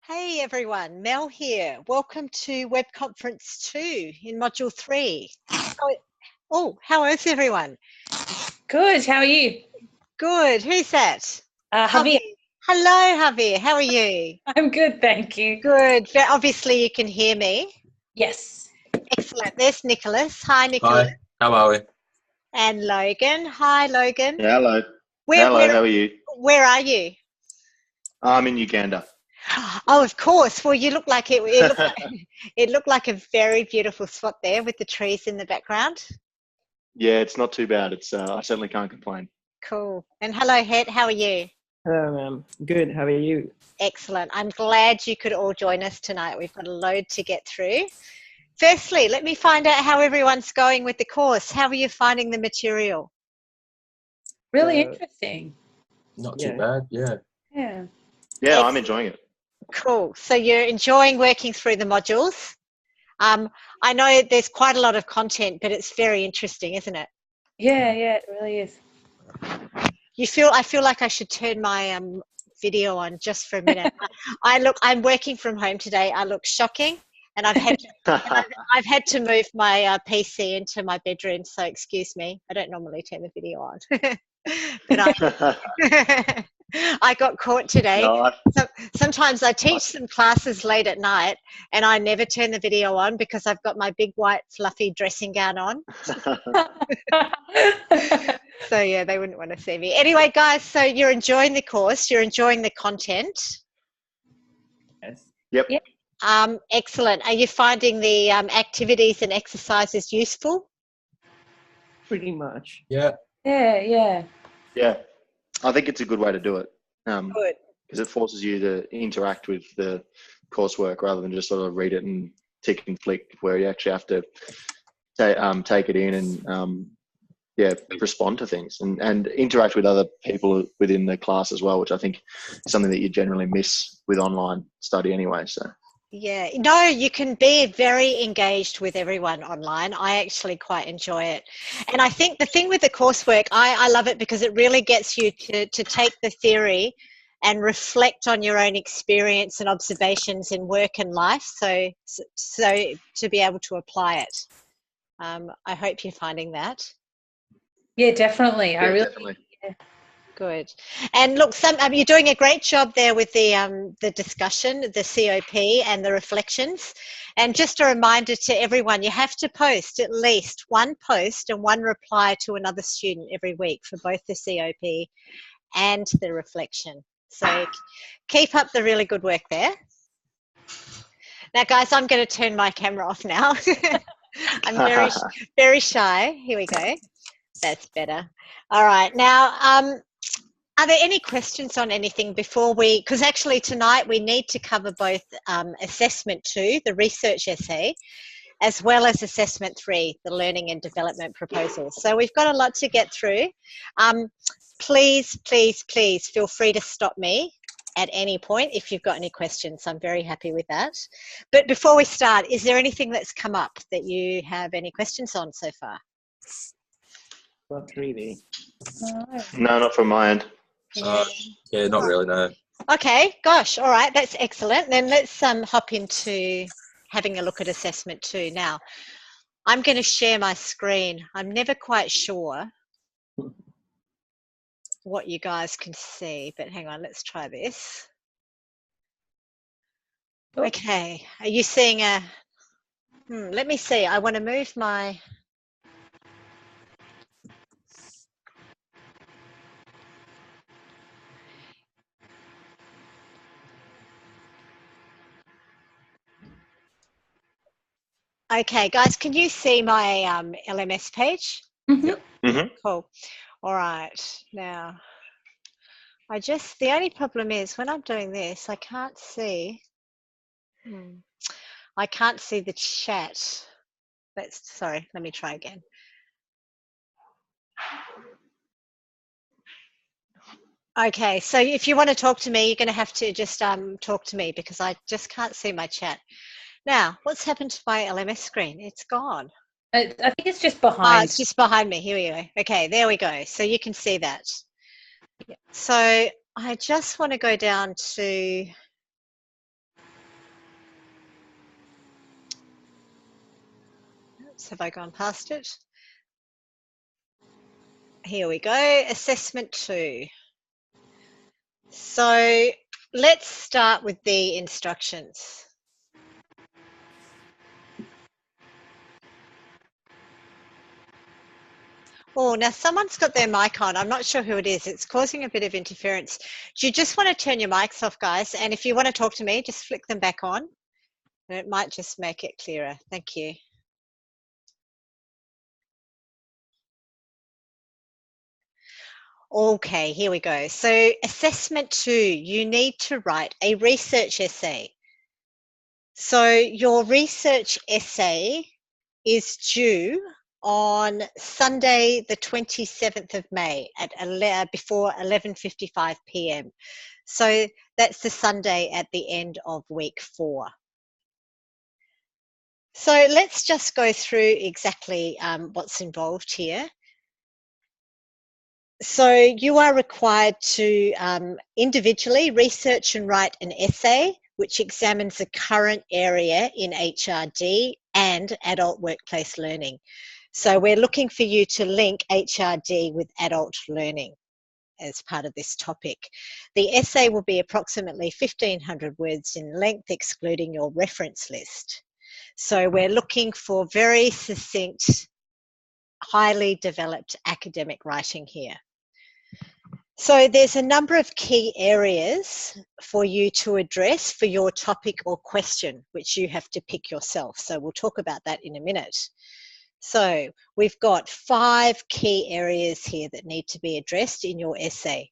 Hey everyone, Mel here. Welcome to Web Conference 2 in Module 3. How is everyone? Good, how are you? Good, who's that? Javier. Hello Javier, how are you? I'm good, thank you. Good, obviously you can hear me. Yes. Excellent, there's Nicholas. Hi Nicholas. Hi, how are we? And Logan. Hi Logan. Yeah, hello. Where, How are you? Where are you? I'm in Uganda. Oh, of course. Well, you look like it looked like a very beautiful spot there with the trees in the background. Yeah, it's not too bad. It's I certainly can't complain. Cool. And hello, Het. How are you? Hello, ma'am. Good. How are you? Excellent. I'm glad you could all join us tonight. We've got a load to get through. Firstly, let me find out how everyone's going with the course. How are you finding the material? Really interesting. Not too bad, yeah. Yeah. Yeah, I'm enjoying it. Cool. So you're enjoying working through the modules. I know there's quite a lot of content, but it's very interesting, isn't it? Yeah, it really is. I feel like I should turn my video on just for a minute. I'm working from home today. I look shocking, and I've had to move my PC into my bedroom. So excuse me. I don't normally turn the video on, but I got caught today. No, Sometimes I teach some classes late at night, and I never turn the video on because I've got my big white fluffy dressing gown on. So yeah, they wouldn't want to see me. Anyway, guys, so you're enjoying the course, you're enjoying the content. Yes. Yep. Excellent. Are you finding the activities and exercises useful? Pretty much. Yeah. Yeah. Yeah, I think it's a good way to do it. Good. Because it forces you to interact with the coursework rather than just sort of read it and tick and flick, where you actually have to take it in and respond to things and interact with other people within the class as well, which I think is something that you generally miss with online study anyway. So Yeah, no, you can be very engaged with everyone online. I actually quite enjoy it. And I think the thing with the coursework, I love it because it really gets you to take the theory and reflect on your own experience and observations in work and life. So to be able to apply it. I hope you're finding that. Yeah, definitely. yeah, definitely. Yeah. Good. And look, you're doing a great job there with the discussion, the COP and the reflections. And just a reminder to everyone, you have to post at least one post and one reply to another student every week for both the COP and the reflection. So keep up the really good work there. Now, guys, I'm going to turn my camera off now. I'm very, very shy. Here we go. That's better. All right. Now, are there any questions on anything before because actually tonight we need to cover both assessment 2, the research essay, as well as assessment 3, the learning and development proposal. So we've got a lot to get through. Please feel free to stop me at any point if you've got any questions. I'm very happy with that. But before we start, is there anything that's come up that you have any questions on so far? Not really. No, not from my end. Yeah, not really, no. Okay, gosh, all right, that's excellent. Then let's hop into having a look at assessment 2 now. I'm going to share my screen. I'm never quite sure what you guys can see, but hang on, let's try this. Okay, are you seeing let me see, I want to move my... Okay, guys, can you see my LMS page? Yep. Mm-hmm. Cool. All right. Now, the only problem is when I'm doing this, I can't see. I can't see the chat. Sorry, let me try again. Okay, so if you want to talk to me, you're going to have to just talk to me because I just can't see my chat. Now, what's happened to my LMS screen? It's gone. I think it's just behind. It's just behind me. Here we go. Okay, there we go. So you can see that. So I just want to go down to Oops, have I gone past it? Here we go, assessment 2. So let's start with the instructions. Oh, now someone's got their mic on. I'm not sure who it is. It's causing a bit of interference. Do you just want to turn your mics off, guys? And if you want to talk to me, just flick them back on. And it might just make it clearer. Thank you. Okay, here we go. So assessment 2, you need to write a research essay. So your research essay is due on Sunday, the 27th of May at before 11:55 p.m. So that's the Sunday at the end of week 4. So let's just go through exactly what's involved here. So you are required to individually research and write an essay which examines the current area in HRD and adult workplace learning. So we're looking for you to link HRD with adult learning as part of this topic. The essay will be approximately 1,500 words in length, excluding your reference list. So we're looking for very succinct, highly developed academic writing here. So there's a number of key areas for you to address for your topic or question, which you have to pick yourself. So we'll talk about that in a minute. So we've got 5 key areas here that need to be addressed in your essay.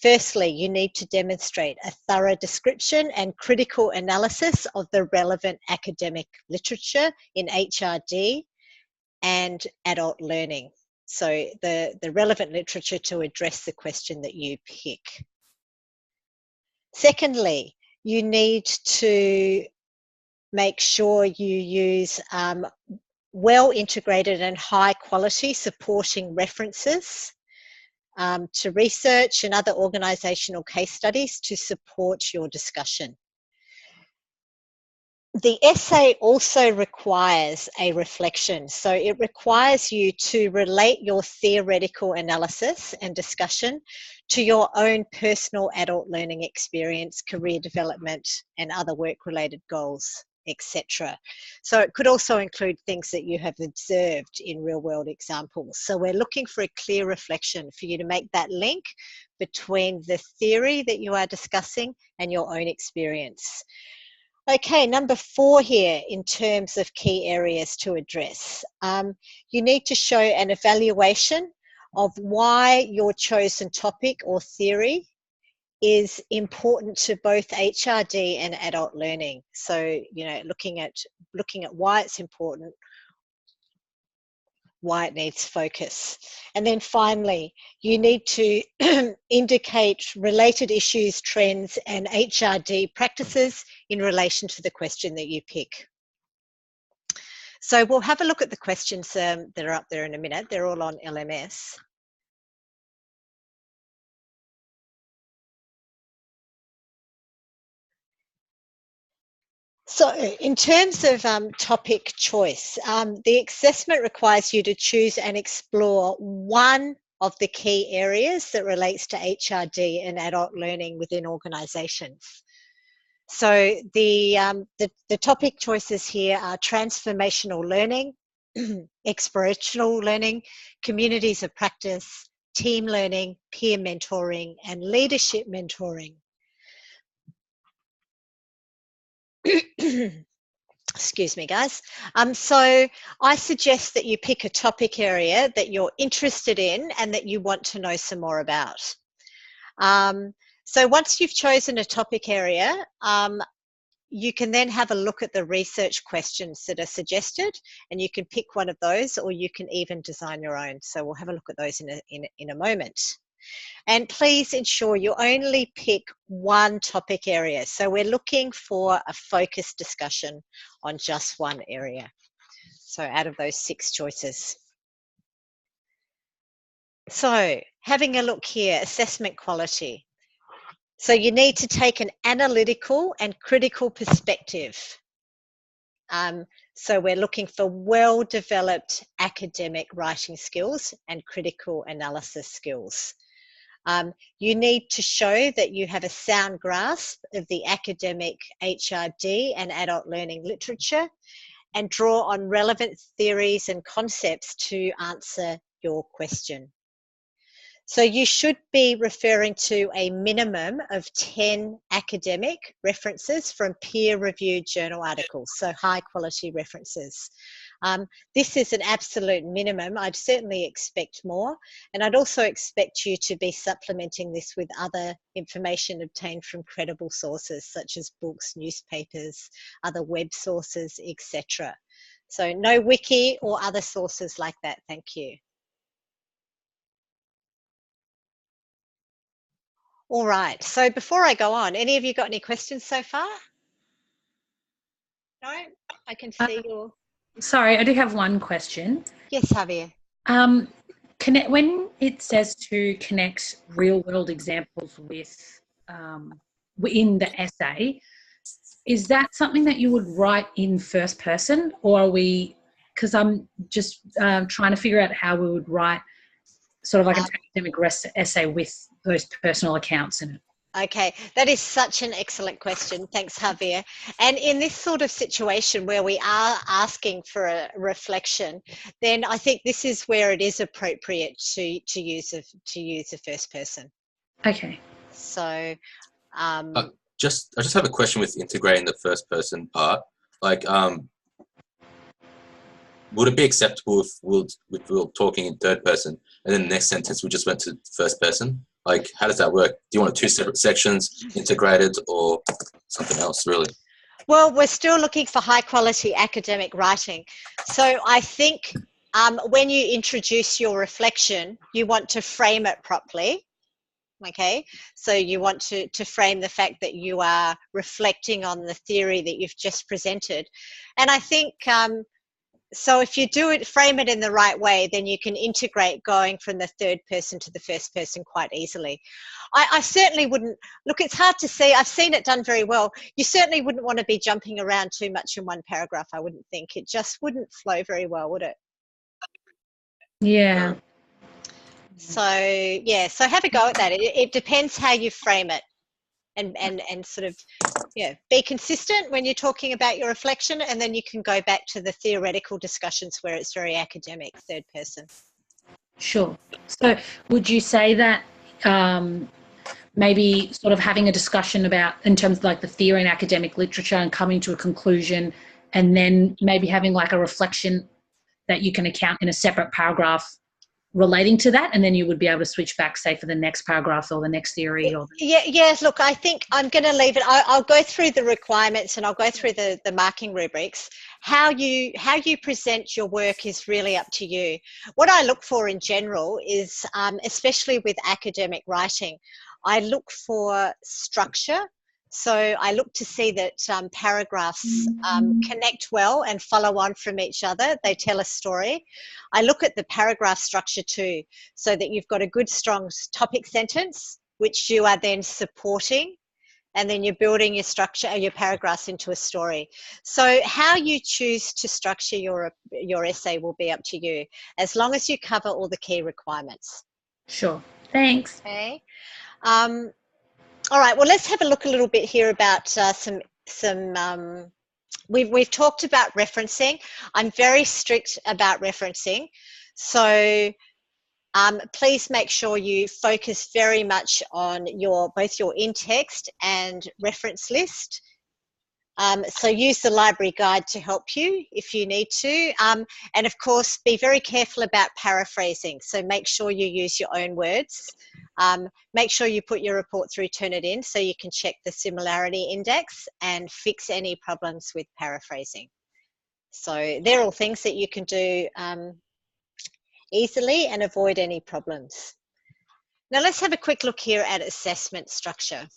Firstly, you need to demonstrate a thorough description and critical analysis of the relevant academic literature in HRD and adult learning. So the relevant literature to address the question that you pick. Secondly, you need to make sure you use well integrated and high quality supporting references to research and other organisational case studies to support your discussion. The essay also requires a reflection. So it requires you to relate your theoretical analysis and discussion to your own personal adult learning experience, career development, and other work-related goals, etc. So it could also include things that you have observed in real-world examples. So we're looking for a clear reflection for you to make that link between the theory that you are discussing and your own experience. Okay, number 4 here in terms of key areas to address. You need to show an evaluation of why your chosen topic or theory is important to both HRD and adult learning. So, you know, looking at why it's important, why it needs focus. And then finally, you need to indicate related issues, trends, and HRD practices in relation to the question that you pick. So we'll have a look at the questions that are up there in a minute. They're all on LMS. So in terms of topic choice, the assessment requires you to choose and explore one of the key areas that relates to HRD and adult learning within organisations. So the topic choices here are transformational learning, experiential learning, communities of practice, team learning, peer mentoring, and leadership mentoring. Excuse me, guys. So I suggest that you pick a topic area that you're interested in and that you want to know some more about. So once you've chosen a topic area, you can then have a look at the research questions that are suggested, and you can pick one of those, or you can even design your own. So we'll have a look at those in a moment. And please ensure you only pick one topic area. So we're looking for a focused discussion on just one area. So out of those 6 choices. So having a look here, assessment quality. So you need to take an analytical and critical perspective So we're looking for well-developed academic writing skills and critical analysis skills. You need to show that you have a sound grasp of the academic HRD and adult learning literature and draw on relevant theories and concepts to answer your question. So you should be referring to a minimum of 10 academic references from peer-reviewed journal articles, so high-quality references. This is an absolute minimum. I'd certainly expect more, and I'd also expect you to be supplementing this with other information obtained from credible sources, such as books, newspapers, other web sources, etc. So no wiki or other sources like that, thank you. All right, so before I go on, any of you got any questions so far? No, I can see your... Sorry, I do have one question. Yes, Javier. When it says to connect real-world examples with in the essay, is that something that you would write in first person, or are we? Because I'm just trying to figure out how we would write sort of like an academic essay with those personal accounts in it. Okay, that is such an excellent question. Thanks, Javier. And in this sort of situation where we are asking for a reflection, then I think this is where it is appropriate to use a first person. Okay. So, I just have a question with integrating the first person part. Like, would it be acceptable if we were talking in third person and then the next sentence we just went to first person? Like, how does that work? Do you want two separate sections integrated or something else, really? Well, we're still looking for high quality academic writing. So I think when you introduce your reflection, you want to frame it properly. Okay, so you want to frame the fact that you are reflecting on the theory that you've just presented. And I think, so if you frame it in the right way, then you can integrate going from the third person to the first person quite easily. I certainly wouldn't, look, it's hard to see, I've seen it done very well. You certainly wouldn't want to be jumping around too much in one paragraph, I wouldn't think. It just wouldn't flow very well, would it? Yeah. So yeah, so have a go at that. It depends how you frame it, and sort of, yeah, be consistent when you're talking about your reflection, and then you can go back to the theoretical discussions where it's very academic, third person. Sure. So would you say that maybe sort of having a discussion about, in terms of like the theory and academic literature and coming to a conclusion, and then maybe having like a reflection that you can account in a separate paragraph relating to that, and then you would be able to switch back, say, for the next paragraph or the next theory? Or yeah, look, I think I'm going to leave it. I'll go through the requirements and I'll go through the marking rubrics. How you present your work is really up to you. What I look for in general is, especially with academic writing, I look for structure. So I look to see that paragraphs connect well and follow on from each other. They tell a story. I look at the paragraph structure too, so that you've got a good, strong topic sentence, which you are then supporting, and then you're building your structure, your paragraphs into a story. So how you choose to structure your essay will be up to you, as long as you cover all the key requirements. Sure. Thanks. Okay. All right, well, let's have a look a little bit here about we've talked about referencing. I'm very strict about referencing. So please make sure you focus very much on both your in-text and reference list. So use the library guide to help you if you need to. And of course, be very careful about paraphrasing. So make sure you use your own words. Make sure you put your report through Turnitin so you can check the similarity index and fix any problems with paraphrasing. So they're all things that you can do easily and avoid any problems. Now let's have a quick look here at assessment structure.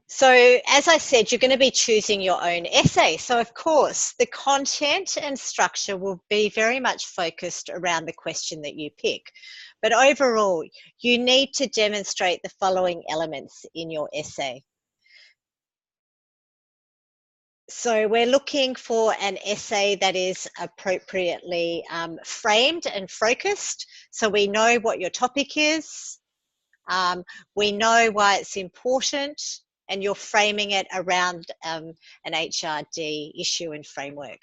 So as I said, you're going to be choosing your own essay. So of course, the content and structure will be very much focused around the question that you pick. But overall, you need to demonstrate the following elements in your essay. So we're looking for an essay that is appropriately framed and focused. So we know what your topic is. We know why it's important, and you're framing it around an HRD issue and framework.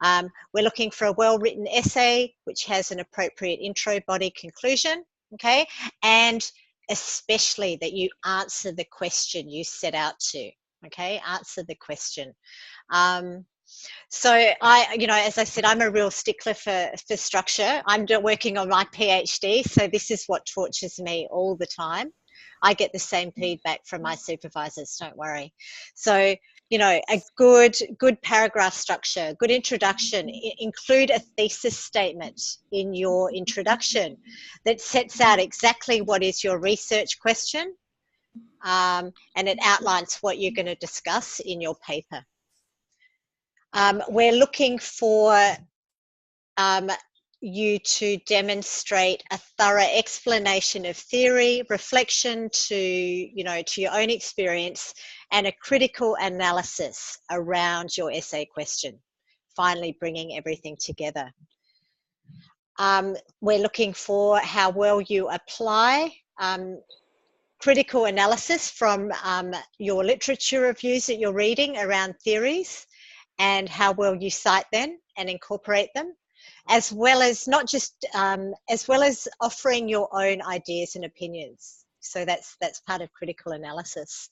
We're looking for a well-written essay which has an appropriate intro, body, conclusion, okay? And especially that you answer the question you set out to, okay? Answer the question. So as I said, I'm a real stickler for structure. I'm working on my PhD, so this is what tortures me all the time. I get the same feedback from my supervisors, don't worry. So, a good paragraph structure, good introduction, include a thesis statement in your introduction that sets out exactly what is your research question, and it outlines what you're going to discuss in your paper. We're looking for you to demonstrate a thorough explanation of theory, reflection to your own experience, and a critical analysis around your essay question, finally bringing everything together. We're looking for how well you apply critical analysis from your literature reviews that you're reading around theories, and how well you cite them and incorporate them, as well as offering your own ideas and opinions. So that's part of critical analysis.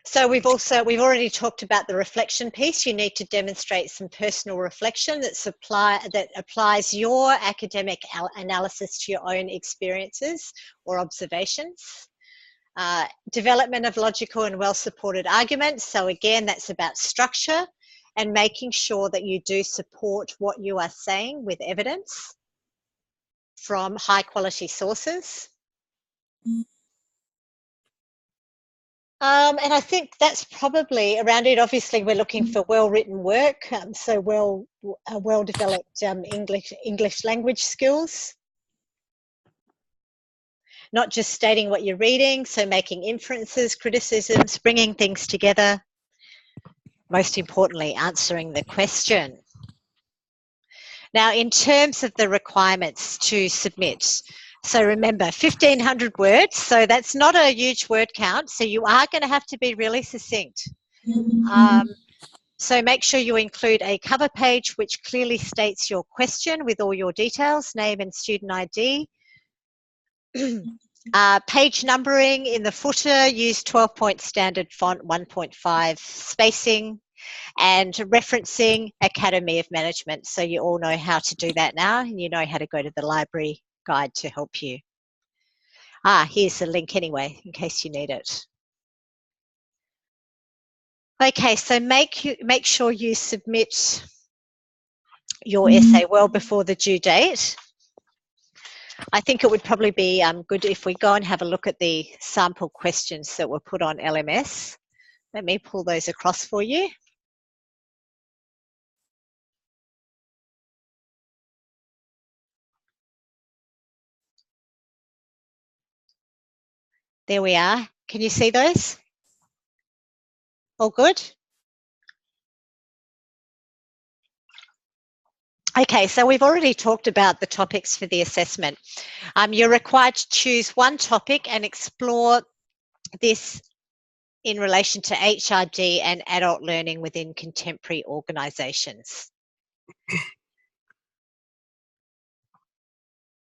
So we've already talked about the reflection piece. You need to demonstrate some personal reflection that applies your academic analysis to your own experiences or observations. Development of logical and well-supported arguments. So again, that's about structure and making sure that you do support what you are saying with evidence from high-quality sources. And I think that's probably around it. Obviously, we're looking for well-written work, so well-developed English language skills. Not just stating what you're reading, so making inferences, criticisms, bringing things together. Most importantly, answering the question. Now, in terms of the requirements to submit, so remember, 1,500 words, so that's not a huge word count, so you are going to have to be really succinct. So make sure you include a cover page which clearly states your question with all your details, name and student ID. Page numbering in the footer, use 12-point standard font, 1.5 spacing, and referencing Academy of Management. So you all know how to do that now, and you know how to go to the library guide to help you. Here's the link anyway, in case you need it. Okay, so make sure you submit your essay well before the due date. I think it would probably be good if we go and have a look at the sample questions that were put on LMS. Let me pull those across for you. There we are. Can you see those? All good? Okay, so we've already talked about the topics for the assessment. You're required to choose one topic and explore this in relation to HRD and adult learning within contemporary organisations.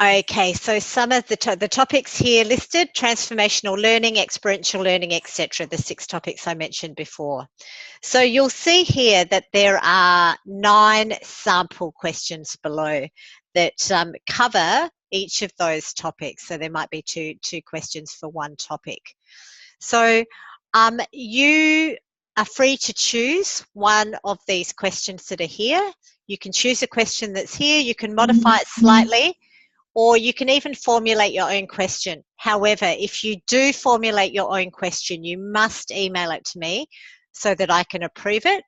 Okay, so some of the topics here listed: transformational learning, experiential learning, etc. The 6 topics I mentioned before. So you'll see here that there are 9 sample questions below that cover each of those topics. So there might be two questions for one topic. So you are free to choose one of these questions that are here. You can choose a question that's here. You can modify it slightly, or you can even formulate your own question. However, if you do formulate your own question, you must email it to me so that I can approve it.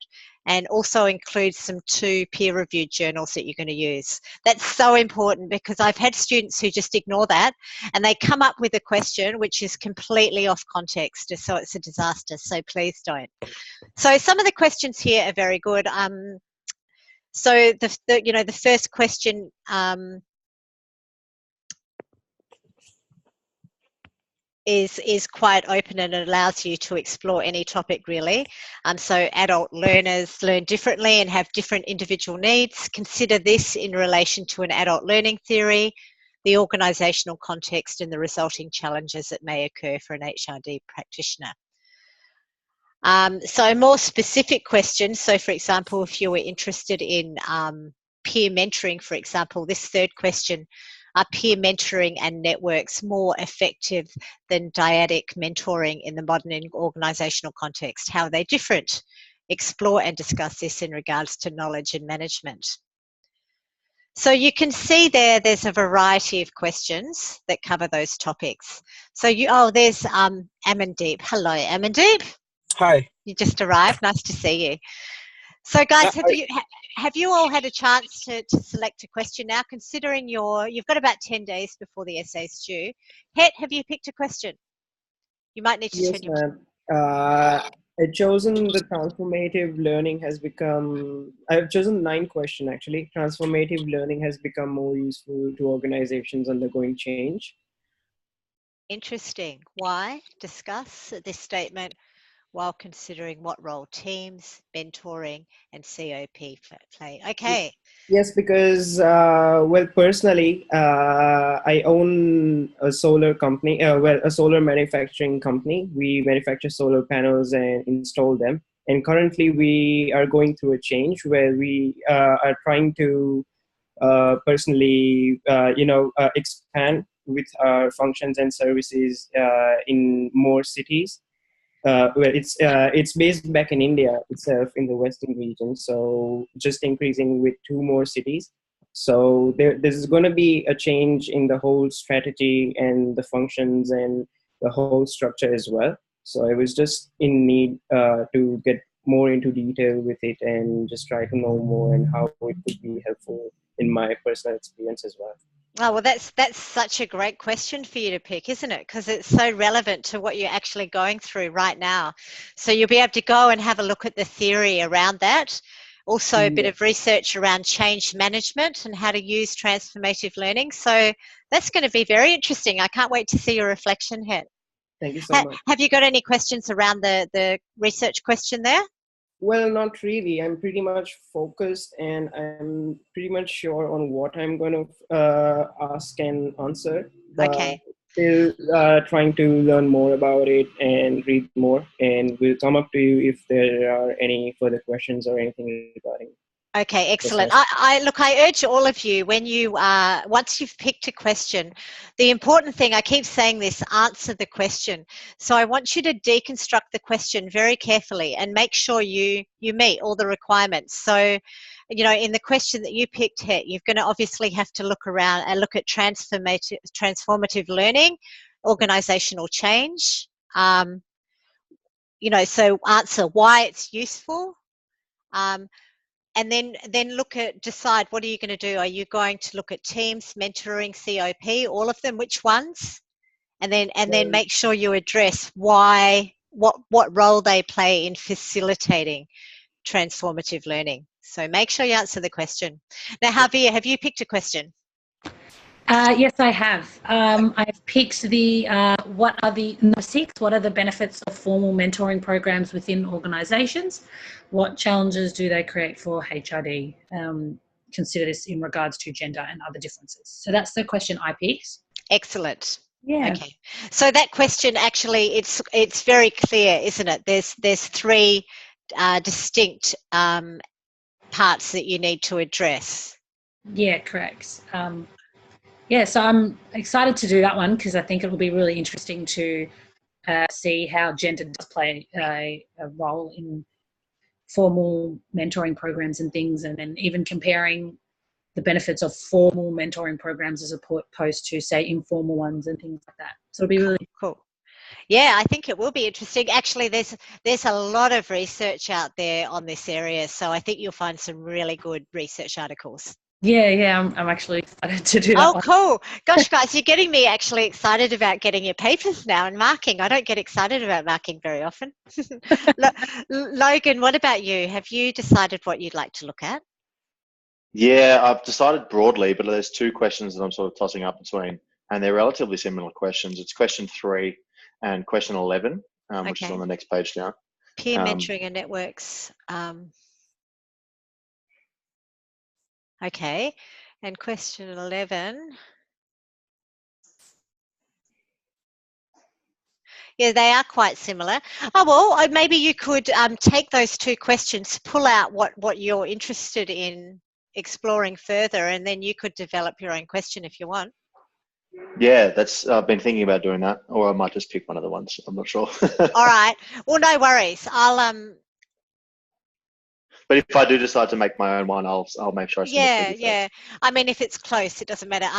and also include some 2 peer-reviewed journals that you're going to use. That's so important because I've had students who just ignore that and they come up with a question which is completely off context, so it's a disaster, so please don't. So some of the questions here are very good. So the first question is quite open and it allows you to explore any topic really. So adult learners learn differently and have different individual needs. Consider this in relation to an adult learning theory, the organisational context and the resulting challenges that may occur for an HRD practitioner. So more specific questions, so for example, if you were interested in peer mentoring, for example, this third question, are peer mentoring and networks more effective than dyadic mentoring in the modern organisational context? How are they different? Explore and discuss this in regards to knowledge and management. So you can see there's a variety of questions that cover those topics. So there's Amandeep. Hello, Amandeep. Hi. You just arrived. Nice to see you. So guys, have you all had a chance to select a question now, considering you've got about 10 days before the essay's due? Het, have you picked a question? You might need to Yes, turn your... ma'am. I've chosen the transformative learning has become, I've chosen 9 questions actually. Transformative learning has become more useful to organizations undergoing change. Interesting. Why? Discuss this statement while considering what role teams, mentoring, and COP play. Okay. Yes, because, well, personally, I own a solar company, a solar manufacturing company. We manufacture solar panels and install them. And currently we are going through a change where we are trying to personally, expand with our functions and services in more cities. Well, it's based back in India itself in the Western region. So just increasing with 2 more cities. So there's going to be a change in the whole strategy and the functions and the whole structure as well. So I was just in need to get more into detail with it and just try to know more and how it could be helpful in my personal experience as well. Oh, well, that's such a great question for you to pick, isn't it? Because it's so relevant to what you're actually going through right now. So you'll be able to go and have a look at the theory around that. Also, a bit of research around change management and how to use transformative learning. So that's going to be very interesting. I can't wait to see your reflection, Het. Thank you so much. Have you got any questions around the research question there? Well, not really. I'm pretty much focused and I'm pretty much sure on what I'm going to ask and answer. But Okay. still trying to learn more about it and read more. And we'll come up to you if there are any further questions or anything regarding. Okay, excellent. I urge all of you, when you once you've picked a question, the important thing, I keep saying this, answer the question. So I want you to deconstruct the question very carefully and make sure you meet all the requirements. So, in the question that you picked, Het, you're going to obviously have to look around and look at transformative learning, organizational change. So answer why it's useful. And then decide what are you going to do? Are you going to look at teams, mentoring, COP, all of them? Which ones? And then make sure you address why, what role they play in facilitating transformative learning. So make sure you answer the question. Now, Javier, have you picked a question? Yes, I have. I've picked number 6, what are the benefits of formal mentoring programs within organisations? What challenges do they create for HRD? Consider this in regards to gender and other differences. So that's the question I picked. Excellent. Yeah. Okay. So that question actually, it's very clear, isn't it? There's 3 distinct parts that you need to address. Yeah, correct. Yeah, so I'm excited to do that one because I think it will be really interesting to see how gender does play a role in formal mentoring programs and things, and then even comparing the benefits of formal mentoring programs as opposed to, say, informal ones and things like that. So it'll be really cool. Yeah, I think it will be interesting. Actually, there's a lot of research out there on this area, so I think you'll find some really good research articles. Yeah, I'm actually excited to do that Oh, one. cool. Gosh, guys, you're getting me actually excited about getting your papers now and marking. I don't get excited about marking very often. Logan, what about you? Have you decided what you'd like to look at? Yeah, I've decided broadly, but there's two questions that I'm sort of tossing up between, and they're relatively similar questions. It's question 3 and question 11, which is on the next page now. Peer mentoring and networks. Okay, and question 11. Yeah, they are quite similar. Oh, well, maybe you could take those two questions, pull out what you're interested in exploring further, and then you could develop your own question if you want. Yeah, I've been thinking about doing that, or I might just pick one of the ones. I'm not sure. All right. Well, no worries. But if I do decide to make my own one, I'll make sure I send it through you Yeah. first. I mean, if it's close, it doesn't matter.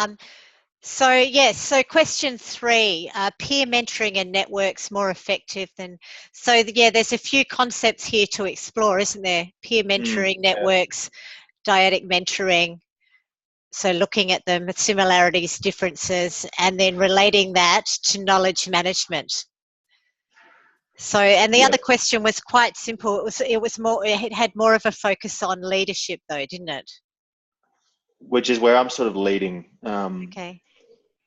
So yes, so question 3, peer mentoring and networks more effective than, so yeah, there's a few concepts here to explore, isn't there? Peer mentoring, networks, dyadic mentoring. So looking at them, similarities, differences, and then relating that to knowledge management. So, and the other question was quite simple. It had more of a focus on leadership though, didn't it? Which is where I'm sort of leading. Okay.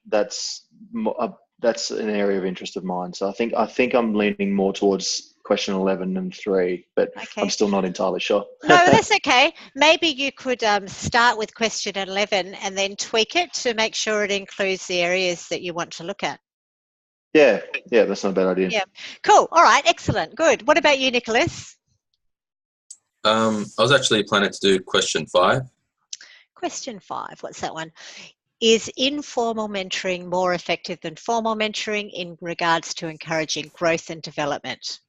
That's an area of interest of mine. So I think I'm leaning more towards question 11 and 3, but I'm still not entirely sure. No, that's okay. Maybe you could start with question 11 and then tweak it to make sure it includes the areas that you want to look at. Yeah, that's not a bad idea. Yeah, cool. All right, excellent, good. What about you, Nicholas? I was actually planning to do question 5. Question 5, what's that one? Is informal mentoring more effective than formal mentoring in regards to encouraging growth and development?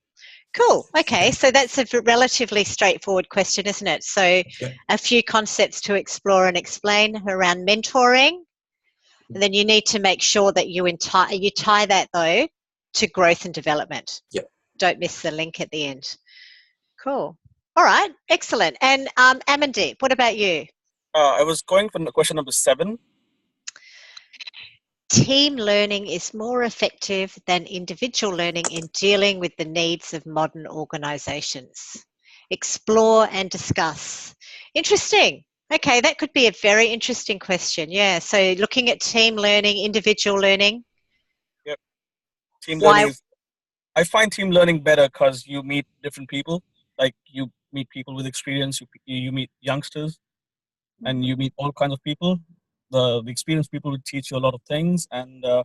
Cool. Okay, so that's a relatively straightforward question, isn't it? So a few concepts to explore and explain around mentoring. And then you need to make sure that you tie that, though, to growth and development. Yep. Don't miss the link at the end. Cool. All right, excellent. And Amandeep, what about you? I was going for question number 7. Team learning is more effective than individual learning in dealing with the needs of modern organisations. Explore and discuss. Interesting. Okay, that could be a very interesting question. Yeah, so looking at team learning, individual learning. Yep. Team learning I find team learning better because you meet different people. Like you meet people with experience, you meet youngsters, and you meet all kinds of people. The experienced people will teach you a lot of things, and the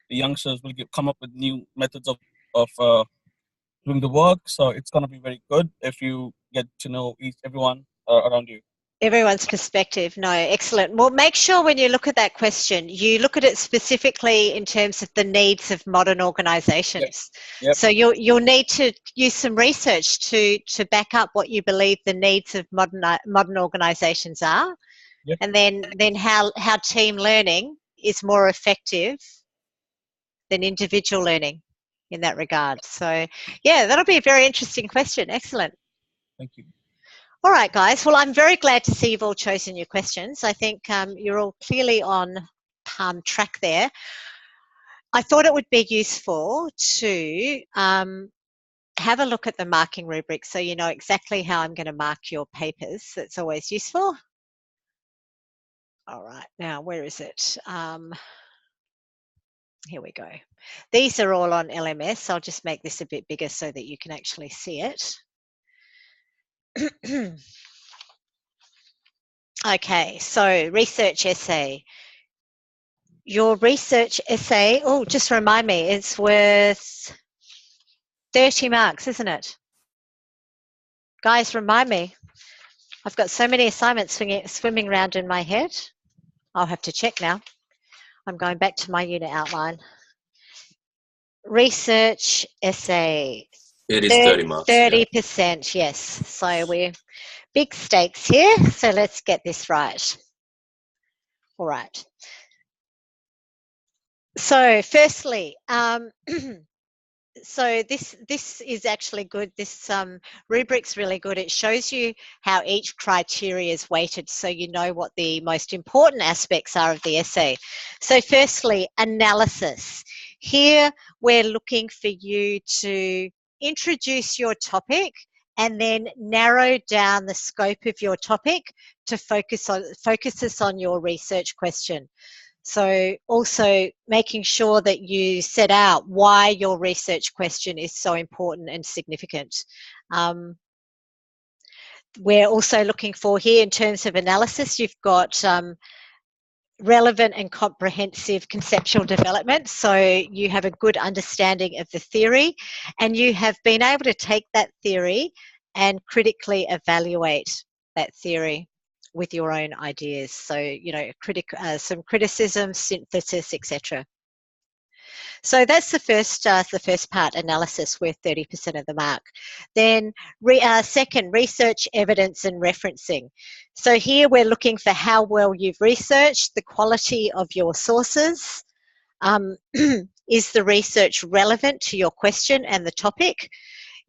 youngsters will come up with new methods of doing the work. So it's going to be very good if you get to know everyone around you. Everyone's perspective. No, excellent. Well, make sure when you look at that question, you look at it specifically in terms of the needs of modern organisations. Yep. So you'll need to use some research to back up what you believe the needs of modern organisations are, Yep. and then how team learning is more effective than individual learning in that regard. So yeah, that'll be a very interesting question. Excellent. Thank you. All right, guys. Well, I'm very glad to see you've all chosen your questions. I think you're all clearly on track there. I thought it would be useful to have a look at the marking rubric so you know exactly how I'm going to mark your papers. That's always useful. All right. Now, where is it? Here we go. These are all on LMS. I'll just make this a bit bigger so that you can actually see it. Okay, so research essay. Your research essay, oh, just remind me, it's worth 30 marks, isn't it? Guys, remind me. I've got so many assignments swimming around in my head. I'll have to check now. I'm going back to my unit outline. Research essay. It is 30 marks. 30%, yes. So we're big stakes here. So let's get this right. All right. So firstly, so this is actually good. This rubric's really good. It shows you how each criteria is weighted, so you know what the most important aspects are of the essay. So firstly, analysis. Here we're looking for you to introduce your topic and then narrow down the scope of your topic to focus us on your research question. So also making sure that you set out why your research question is so important and significant. We're also looking for here in terms of analysis, you've got relevant and comprehensive conceptual development. So you have a good understanding of the theory and you have been able to take that theory and critically evaluate that theory with your own ideas. So, you know, some criticism, synthesis, etc. So that's the first part, analysis, worth 30% of the mark. Then second, research, evidence and referencing. So here we're looking for how well you've researched, the quality of your sources. Is the research relevant to your question and the topic?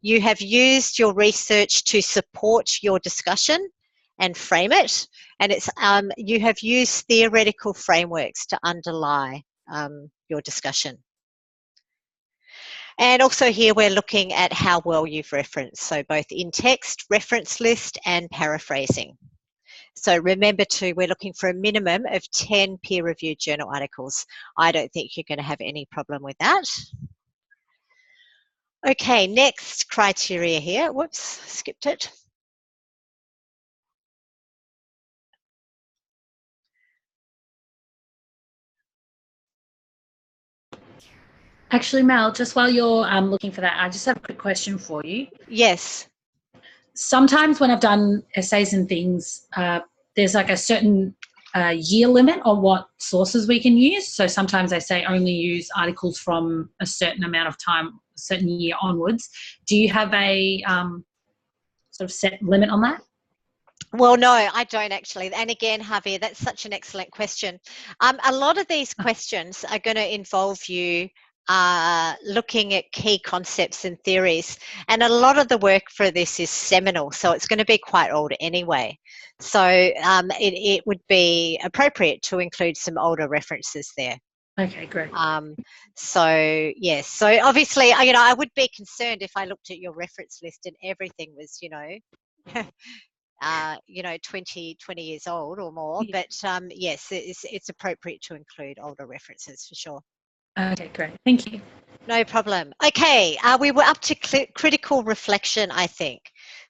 You have used your research to support your discussion and frame it, and it's you have used theoretical frameworks to underlie your discussion. And also here we're looking at how well you've referenced, so both in text, reference list and paraphrasing. So remember we're looking for a minimum of 10 peer-reviewed journal articles. I don't think you're going to have any problem with that. Okay, next criteria here. Whoops, skipped it. Actually, Mel, just while you're looking for that, I just have a quick question for you. Yes. Sometimes when I've done essays and things, there's like a certain year limit on what sources we can use. So sometimes they say only use articles from a certain amount of time, a certain year onwards. Do you have a sort of set limit on that? Well, no, I don't actually. And again, Javier, that's such an excellent question. A lot of these questions are going to involve you looking at key concepts and theories. And a lot of the work for this is seminal, so it's going to be quite old anyway. So it would be appropriate to include some older references there. Okay, great. So yes, so obviously, you know, I would be concerned if I looked at your reference list and everything was, you know, 20 years old or more. Yeah. But yes, it's appropriate to include older references for sure. Okay, great. Thank you. No problem. Okay, we were up to critical reflection, I think.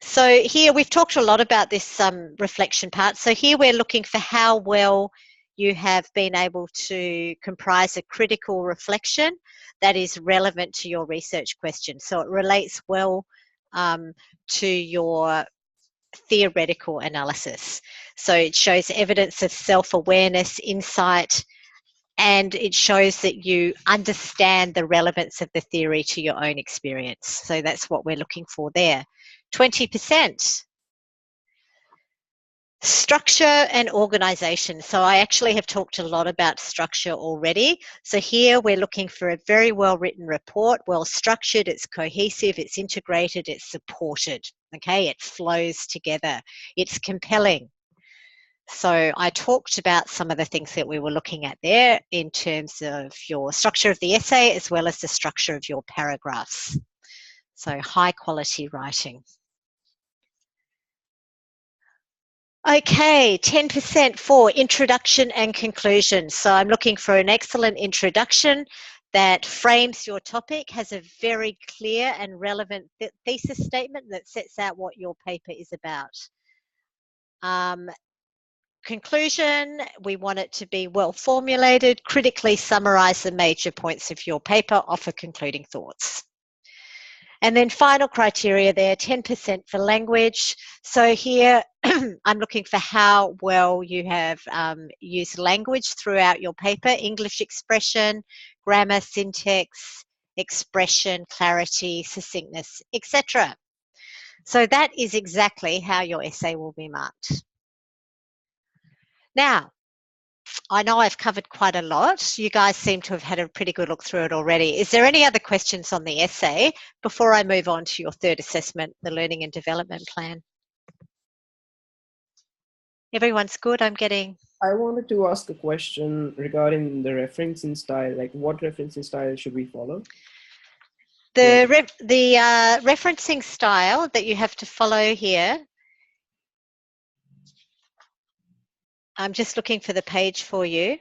So here we've talked a lot about this reflection part. So here we're looking for how well you have been able to comprise a critical reflection that is relevant to your research question. So it relates well to your theoretical analysis. So it shows evidence of self-awareness, insight, and it shows that you understand the relevance of the theory to your own experience. So that's what we're looking for there. 20%. Structure and organisation. So I actually have talked a lot about structure already. So here we're looking for a very well-written report, well-structured, it's cohesive, it's integrated, it's supported. Okay, it flows together, it's compelling. So I talked about some of the things that we were looking at there in terms of your structure of the essay as well as the structure of your paragraphs. So high quality writing. Okay, 10% for introduction and conclusion. So I'm looking for an excellent introduction that frames your topic, has a very clear and relevant thesis statement that sets out what your paper is about. Conclusion, we want it to be well formulated, critically summarize the major points of your paper, offer concluding thoughts. And then final criteria there, 10% for language. So here I'm looking for how well you have used language throughout your paper, English expression, grammar, syntax, expression, clarity, succinctness, etc. So that is exactly how your essay will be marked. Now, I know I've covered quite a lot. You guys seem to have had a pretty good look through it already. Is there any other questions on the essay before I move on to your third assessment, the learning and development plan? Everyone's good, I'm getting... I wanted to ask a question regarding the referencing style. Like, what referencing style should we follow? The referencing style that you have to follow here, I'm just looking for the page for you,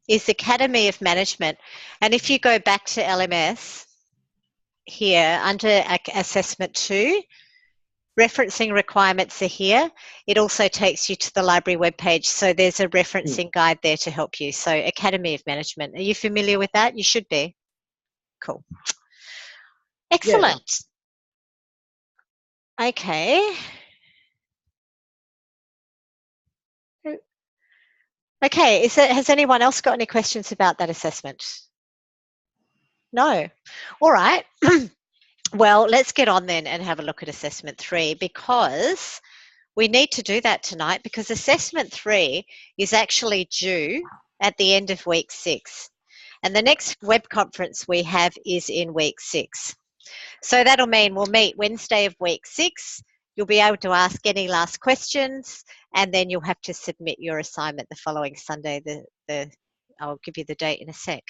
is Academy of Management. And if you go back to LMS here under Assessment 2, referencing requirements are here. It also takes you to the library webpage. So there's a referencing guide there to help you. So Academy of Management. Are you familiar with that? You should be. Cool. Excellent. Yeah. Okay. Okay, has anyone else got any questions about that assessment? No. All right. Well, let's get on then and have a look at assessment 3, because we need to do that tonight, because assessment 3 is actually due at the end of week 6. And the next web conference we have is in week 6. So that'll mean we'll meet Wednesday of week 6. You'll be able to ask any last questions, and then you'll have to submit your assignment the following Sunday. I'll give you the date in a sec.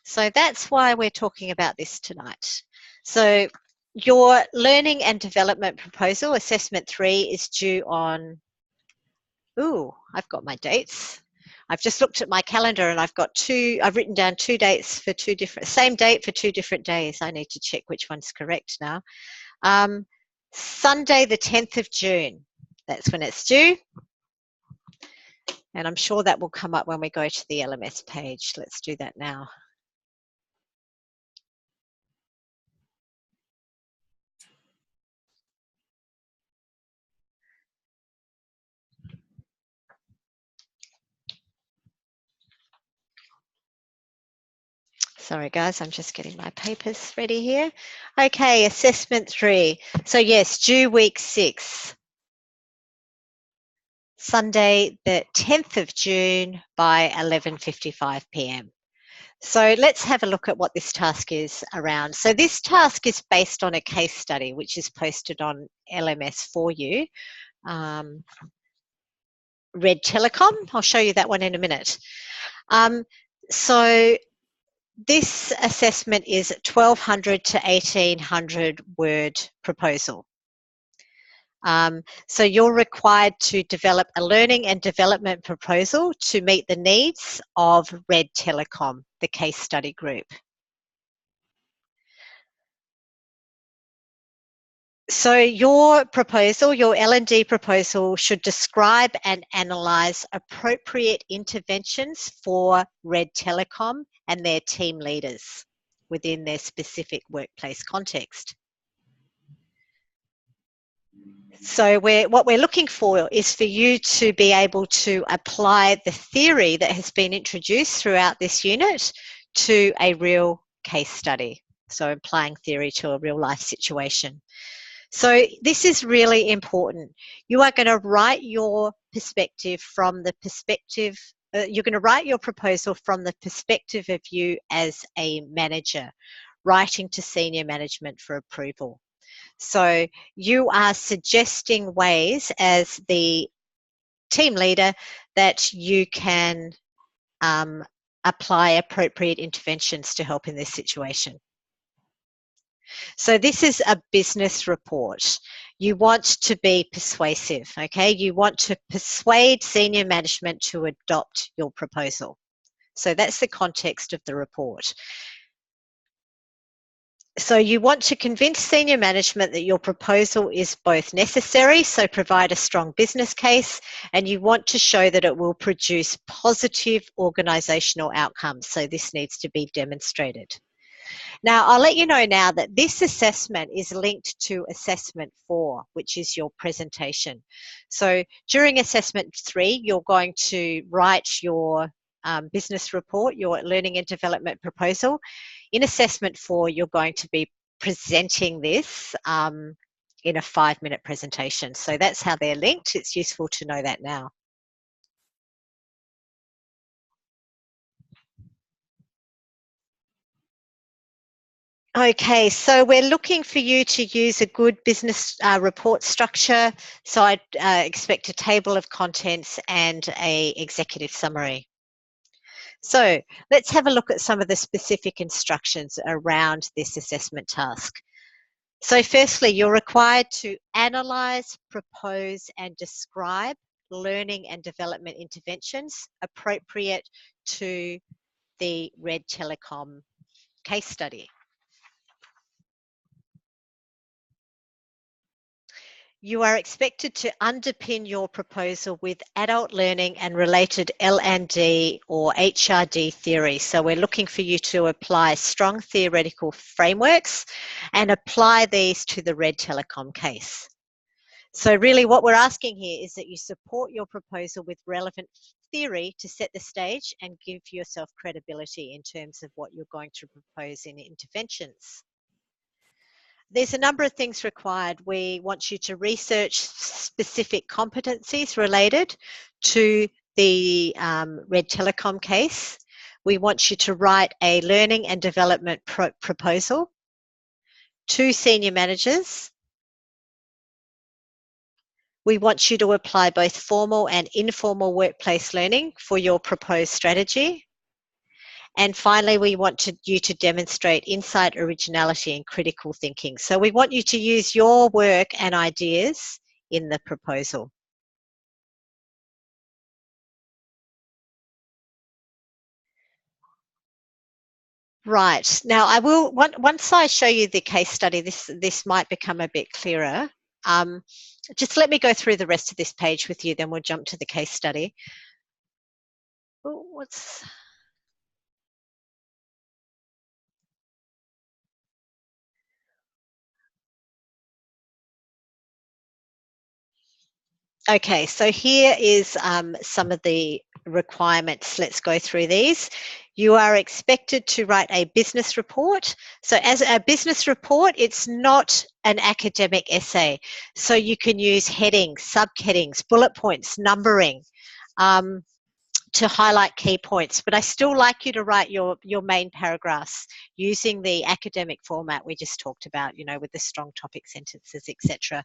So that's why we're talking about this tonight. So your learning and development proposal, assessment 3, is due on, I've got my dates. I've just looked at my calendar and I've written down 2 dates for same date for 2 different days. I need to check which one's correct now. Sunday, the 10th of June, that's when it's due. And I'm sure that will come up when we go to the LMS page. Let's do that now. Sorry guys, I'm just getting my papers ready here. Okay, assessment 3. So yes, due week 6. Sunday, the 10th of June by 11:55 p.m. So let's have a look at what this task is around. So this task is based on a case study, which is posted on LMS for you. Red Telecom, I'll show you that one in a minute. So this assessment is 1,200 to 1,800 word proposal. So you're required to develop a learning and development proposal to meet the needs of Red Telecom, the case study group. So your proposal, your L&D proposal, should describe and analyse appropriate interventions for Red Telecom and their team leaders within their specific workplace context. So what we're looking for is for you to be able to apply the theory that has been introduced throughout this unit to a real case study. So applying theory to a real life situation. So this is really important. You are going to write your perspective from the perspective, you're going to write your proposal from the perspective of you as a manager, writing to senior management for approval. So you are suggesting ways as the team leader that you can apply appropriate interventions to help in this situation. So this is a business report. You want to be persuasive, okay? You want to persuade senior management to adopt your proposal. So that's the context of the report. So you want to convince senior management that your proposal is both necessary, so provide a strong business case, and you want to show that it will produce positive organisational outcomes. So this needs to be demonstrated. Now, I'll let you know now that this assessment is linked to assessment 4, which is your presentation. So during assessment 3, you're going to write your business report, your learning and development proposal. In assessment 4, you're going to be presenting this in a 5-minute presentation. So that's how they're linked. It's useful to know that now. Okay, so we're looking for you to use a good business report structure. So I'd expect a table of contents and a executive summary. So let's have a look at some of the specific instructions around this assessment task. So firstly, you're required to analyse, propose and describe learning and development interventions appropriate to the Red Telecom case study. You are expected to underpin your proposal with adult learning and related L&D or HRD theory. So we're looking for you to apply strong theoretical frameworks and apply these to the Red Telecom case. So really what we're asking here is that you support your proposal with relevant theory to set the stage and give yourself credibility in terms of what you're going to propose in interventions. There's a number of things required. We want you to research specific competencies related to the Red Telecom case. We want you to write a learning and development proposal to senior managers. We want you to apply both formal and informal workplace learning for your proposed strategy. And finally, we want you to demonstrate insight, originality, and critical thinking. So we want you to use your work and ideas in the proposal. Right, now I will, once I show you the case study, this might become a bit clearer. Just let me go through the rest of this page with you, then we'll jump to the case study. Oh, what's... Okay, so here is some of the requirements. Let's go through these. You are expected to write a business report. So as a business report, it's not an academic essay. So you can use headings, subheadings, bullet points, numbering to highlight key points. But I still like you to write your main paragraphs using the academic format we just talked about, you know, with the strong topic sentences, etc.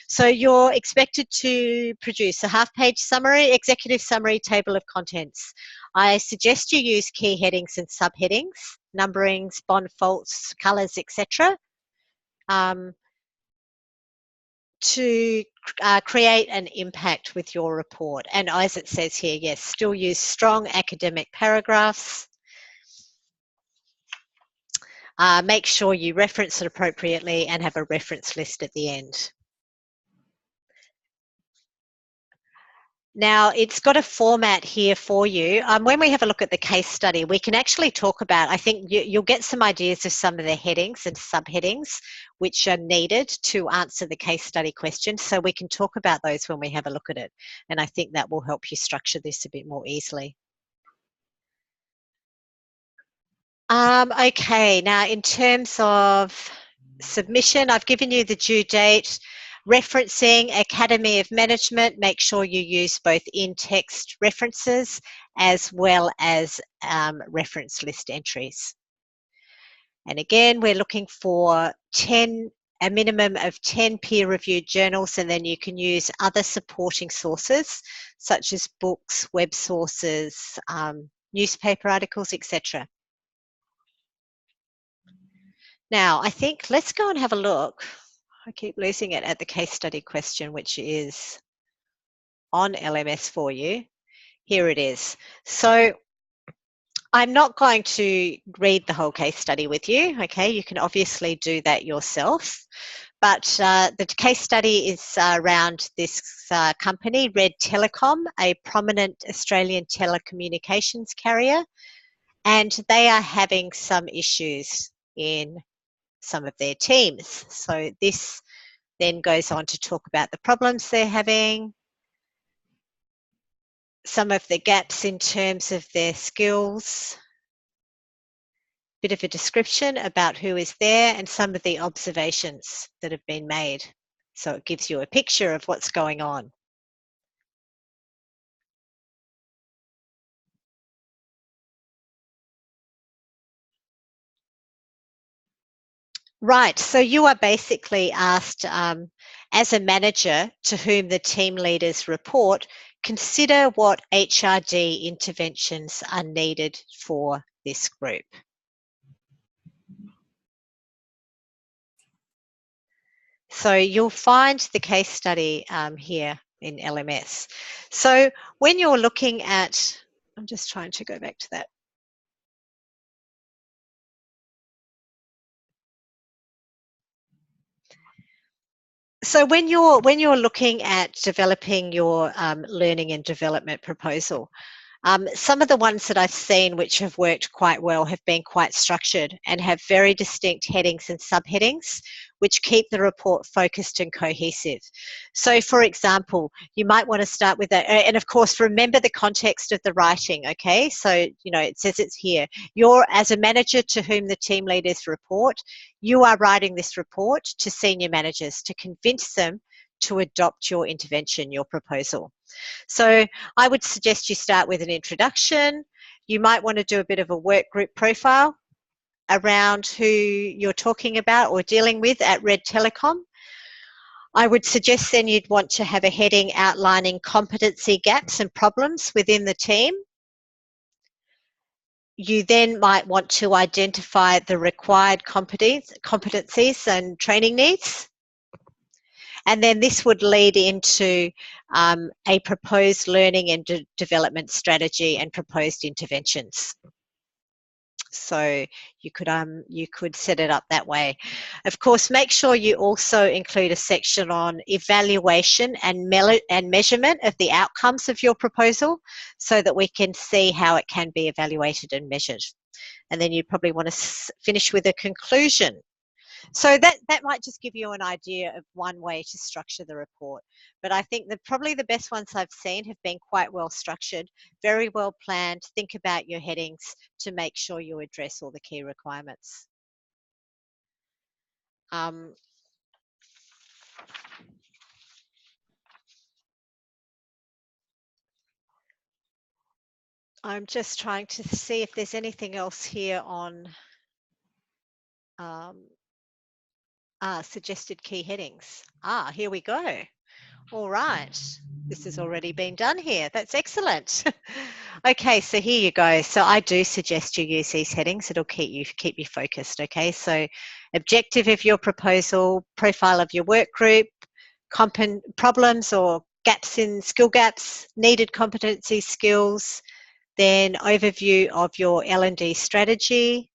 So you're expected to produce a half-page summary, executive summary, table of contents. I suggest you use key headings and subheadings, numberings, bond faults, colours, etc. To create an impact with your report. And as it says here, yes, still use strong academic paragraphs. Make sure you reference it appropriately and have a reference list at the end. Now, it's got a format here for you. When we have a look at the case study, we can actually talk about, I think you'll get some ideas of some of the headings and subheadings which are needed to answer the case study question. So we can talk about those when we have a look at it. And I think that will help you structure this a bit more easily. Okay, now in terms of submission, I've given you the due date. Referencing Academy of Management, make sure you use both in-text references as well as reference list entries. And again, we're looking for a minimum of 10 peer-reviewed journals, and then you can use other supporting sources such as books, web sources, newspaper articles, etc. Now, I think let's go and have a look. I keep losing it at the case study question, which is on LMS for you. Here it is. So I'm not going to read the whole case study with you, okay? You can obviously do that yourself. But the case study is around this company, Red Telecom, a prominent Australian telecommunications carrier, and they are having some issues in some of their teams. So this then goes on to talk about the problems they're having, some of the gaps in terms of their skills, bit of a description about who is there and some of the observations that have been made. So it gives you a picture of what's going on. Right. So you are basically asked, as a manager to whom the team leaders report, consider what HRD interventions are needed for this group. So you'll find the case study here in LMS. So when you're looking at, I'm just trying to go back to that. So when you're looking at developing your learning and development proposal, some of the ones that I've seen which have worked quite well have been quite structured and have very distinct headings and subheadings, which keep the report focused and cohesive. So for example, you might want to start with that, and of course, remember the context of the writing, okay? So, you know, it says it's here. You're, as a manager to whom the team leaders report, you are writing this report to senior managers to convince them to adopt your intervention, your proposal. So I would suggest you start with an introduction. You might want to do a bit of a work group profile around who you're talking about or dealing with at Red Telecom. I would suggest then you'd want to have a heading outlining competency gaps and problems within the team. You then might want to identify the required competencies and training needs. And then this would lead into a proposed learning and development strategy and proposed interventions. So you could set it up that way. Of course, make sure you also include a section on evaluation and measurement of the outcomes of your proposal so that we can see how it can be evaluated and measured. And then you probably want to finish with a conclusion. So that might just give you an idea of one way to structure the report. But I think that probably the best ones I've seen have been quite well structured, very well planned. Think about your headings to make sure you address all the key requirements. I'm just trying to see if there's anything else here on suggested key headings. Here we go. All right, this has already been done here. That's excellent. Okay, so here you go. So I do suggest you use these headings. It'll keep you focused. Okay, so objective of your proposal, profile of your work group, problems or gaps in skill gaps, needed competency skills, then overview of your L&D strategy,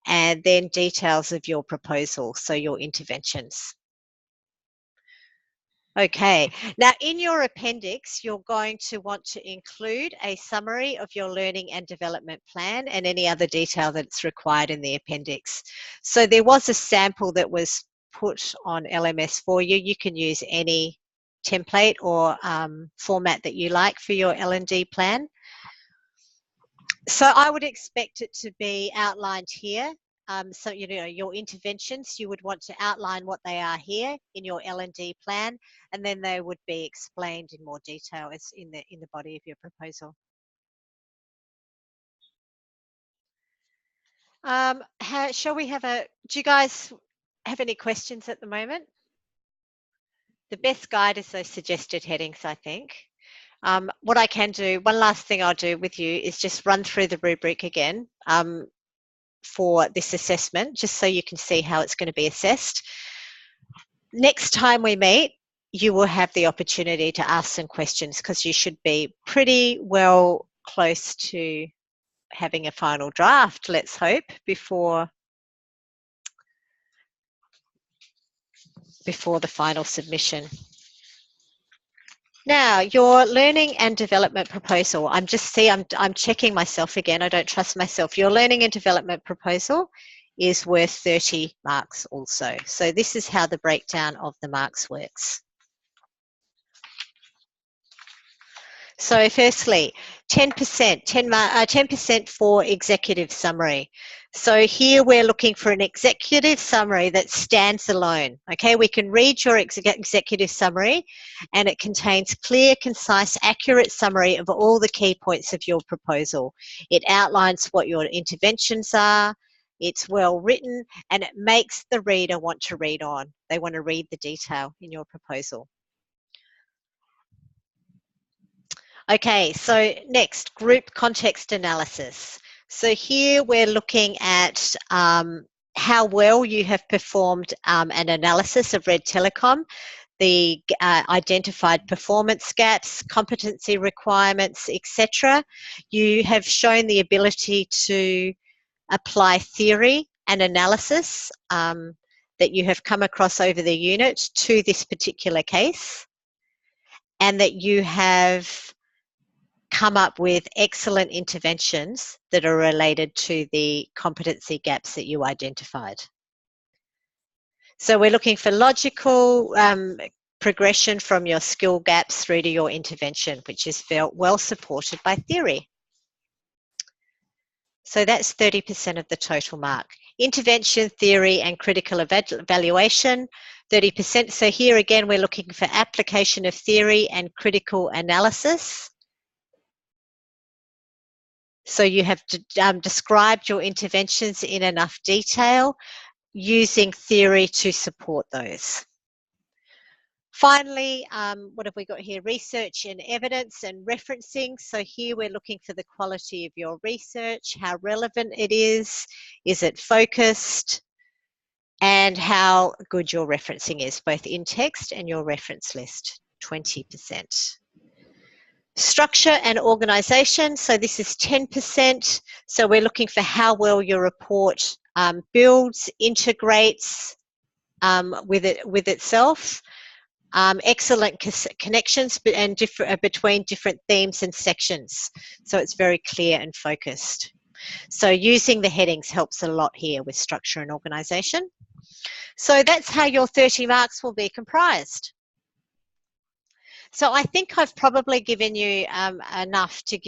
and then details of your proposal, so your interventions. Okay, now in your appendix, you're going to want to include a summary of your learning and development plan and any other detail that's required in the appendix. So there was a sample that was put on LMS for you. You can use any template or format that you like for your L&D plan. So I would expect it to be outlined here. So, you know, your interventions, you would want to outline what they are here in your L&D plan, and then they would be explained in more detail as in the body of your proposal. Shall we have do you guys have any questions at the moment? The best guide is those suggested headings, I think. What I can do, one last thing I'll do with you is just run through the rubric again. For this assessment, just so you can see how it's going to be assessed. Next time we meet, you will have the opportunity to ask some questions because you should be pretty well close to having a final draft, let's hope, before the final submission. Now, your learning and development proposal. I'm checking myself again. I don't trust myself. Your learning and development proposal is worth 30 marks also. So this is how the breakdown of the marks works. So firstly, 10% for executive summary. So here we're looking for an executive summary that stands alone. Okay, we can read your executive summary and it contains clear, concise, accurate summary of all the key points of your proposal. It outlines what your interventions are, it's well written, and it makes the reader want to read on. They want to read the detail in your proposal. Okay, so next, group context analysis. So here we're looking at how well you have performed an analysis of Red Telecom, the identified performance gaps, competency requirements, etc. You have shown the ability to apply theory and analysis that you have come across over the unit to this particular case, and that you have come up with excellent interventions that are related to the competency gaps that you identified. So we're looking for logical progression from your skill gaps through to your intervention, which is well supported by theory. So that's 30% of the total mark. Intervention, theory, and critical evaluation, 30%. So here again, we're looking for application of theory and critical analysis. So you have described your interventions in enough detail using theory to support those. Finally, what have we got here? Research and evidence and referencing. So here we're looking for the quality of your research, how relevant it is it focused, and how good your referencing is, both in text and your reference list, 20%. Structure and organisation, so this is 10%. So we're looking for how well your report builds, integrates with itself. Excellent connections and between different themes and sections. So it's very clear and focused. So using the headings helps a lot here with structure and organisation. So that's how your 30 marks will be comprised. So I think I've probably given you enough to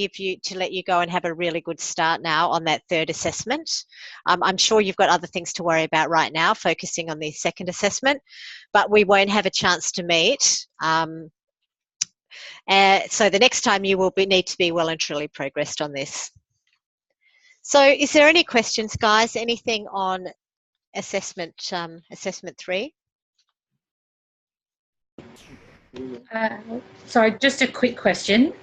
let you go and have a really good start now on that third assessment. I'm sure you've got other things to worry about right now, focusing on the second assessment, but we won't have a chance to meet. So the next time you will need to be well and truly progressed on this. So is there any questions, guys? Anything on assessment 3? Sorry, just a quick question.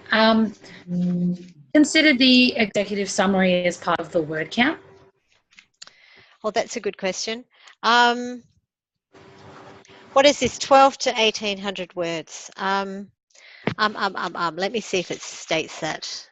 Consider the executive summary as part of the word count. Well, that's a good question. What is this, 12 to 1800 words? Let me see if it states that.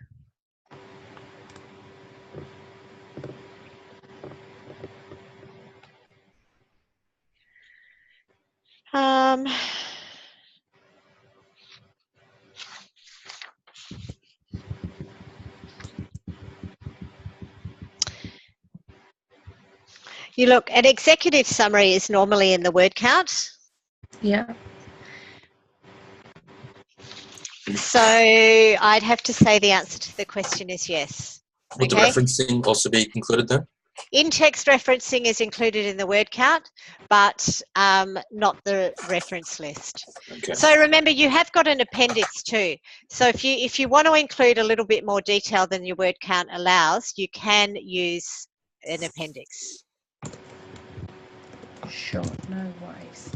You look, an executive summary is normally in the word count. Yeah. So I'd have to say the answer to the question is yes. Would the referencing also be included there? In-text referencing is included in the word count, but not the reference list. Okay. So remember, you have got an appendix too. So if you want to include a little bit more detail than your word count allows, you can use an appendix. Sure, no worries.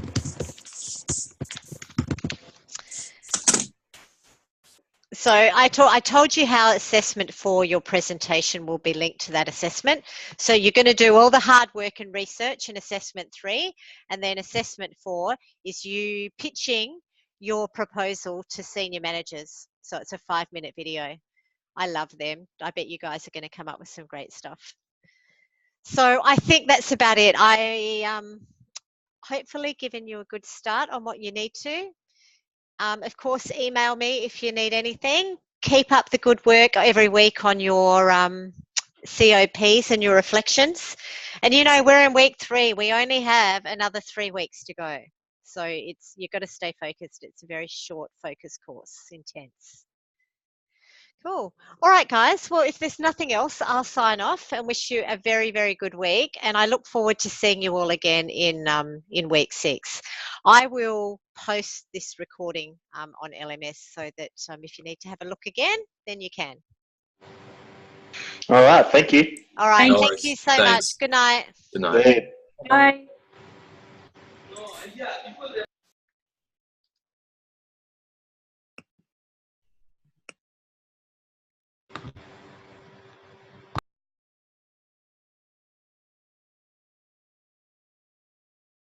So I told you how assessment 4, your presentation, will be linked to that assessment. So you're going to do all the hard work and research in assessment 3, and then assessment 4 is you pitching your proposal to senior managers. So it's a 5-minute video. I love them. I bet you guys are going to come up with some great stuff. So I think that's about it. I hopefully given you a good start on what you need to. Of course, email me if you need anything. Keep up the good work every week on your COPs and your reflections. And you know, we're in week 3. We only have another 3 weeks to go. So you've got to stay focused. It's a very short focus course, intense. Cool. All right, guys. Well, if there's nothing else, I'll sign off and wish you a very, very good week. And I look forward to seeing you all again in week 6. I will post this recording on LMS so that if you need to have a look again, then you can. All right. Thank you. All right. Thank Thank you so much. Thanks. Good night. Good night. Bye.